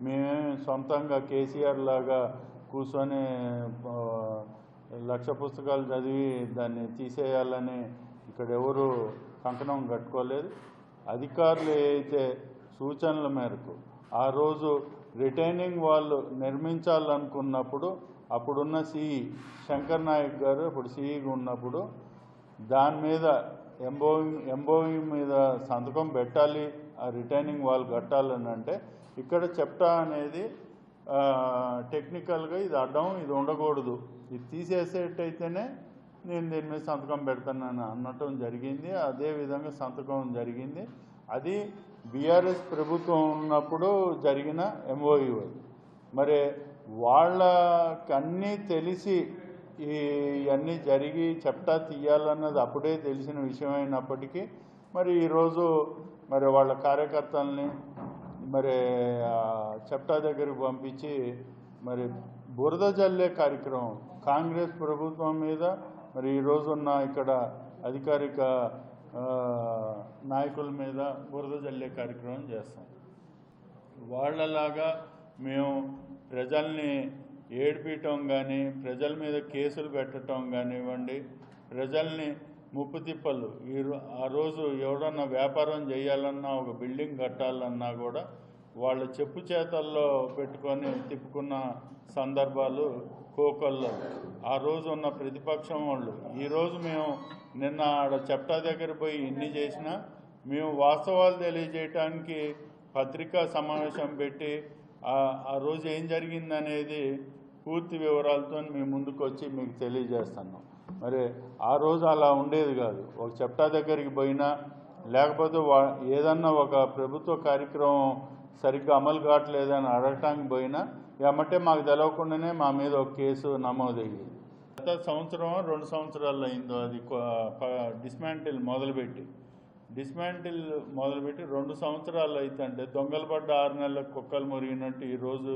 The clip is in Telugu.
మేమే సొంతంగా కేసీఆర్ లాగా కూర్చొని 1,00,000 పుస్తకాలు చదివి దాన్ని తీసేయాలని ఇక్కడ ఎవరు కంకణం కట్టుకోలేదు. అధికారులు ఏదైతే సూచనల మేరకు ఆ రోజు రిటైనింగ్ వాల్ నిర్మించాలనుకున్నప్పుడు అప్పుడున్న సిఈ శంకర్ నాయక్ గారు అప్పుడు సిఈగా ఉన్నప్పుడు దాని మీద ఎంబోయింగ్ మీద సంతకం పెట్టాలి, ఆ రిటైనింగ్ వాల్ కట్టాలని అంటే ఇక్కడ చెప్తా అనేది టెక్నికల్గా ఇది అడ్డం, ఇది ఉండకూడదు, ఇది తీసేసేటైతేనే నేను దీని మీద సంతకం పెడతానని అనటం జరిగింది. అదేవిధంగా సంతకం జరిగింది. అది బీఆర్ఎస్ ప్రభుత్వం ఉన్నప్పుడు జరిగిన ఎంఓయూ. మరి వాళ్ళకన్నీ తెలిసి ఇవన్నీ జరిగి చెప్తా తీయాలన్నది అప్పుడే తెలిసిన విషయం అయినప్పటికీ మరి ఈరోజు మరి వాళ్ళ కార్యకర్తల్ని మరి చెప్తా దగ్గరికి పంపించి మరి బురద జల్లే కార్యక్రమం కాంగ్రెస్ ప్రభుత్వం మీద మరి ఈరోజున్న ఇక్కడ అధికారిక నాయకుల మీద బురద జల్లే కార్యక్రమం చేస్తాం. వాళ్ళలాగా మేము ప్రజల్ని ఏడిపించటం కానీ, ప్రజల మీద కేసులు పెట్టడం కానివ్వండి, ప్రజల్ని ముప్పు తిప్పలు ఆ రోజు ఎవడన్నా వ్యాపారం చేయాలన్నా, ఒక బిల్డింగ్ కట్టాలన్నా కూడా వాళ్ళ చెప్పు చేతల్లో పెట్టుకొని తిప్పుకున్న సందర్భాలు కోకొల్లో. ఆ రోజు ఉన్న ప్రతిపక్షం వాళ్ళు ఈరోజు మేము నిన్న ఆడ చెప్తా దగ్గర పోయి ఇన్ని చేసినా మేము వాస్తవాలు తెలియజేయటానికి పత్రికా సమావేశం పెట్టి ఆ రోజు ఏం జరిగిందనేది పూర్తి వివరాలతో మేము ముందుకు వచ్చి మీకు తెలియజేస్తున్నాం. మరి ఆ రోజు అలా ఉండేది కాదు. ఒక చెప్తా దగ్గరికి పోయినా లేకపోతే ఏదన్నా ఒక ప్రభుత్వ కార్యక్రమం సరిగ్గా అమలు కావట్లేదని అడగటానికి పోయినా ఏమంటే మాకు తెలవకుండానే మా మీద ఒక కేసు నమోదయ్యింది. గత సంవత్సరం 2 సంవత్సరాలు అయిందో అది డిస్మాంటిల్ మొదలుపెట్టి 2 సంవత్సరాలు అయితే దొంగలు పడ్డ 6 నెలలకు కుక్కలు మురిగినట్టు ఈరోజు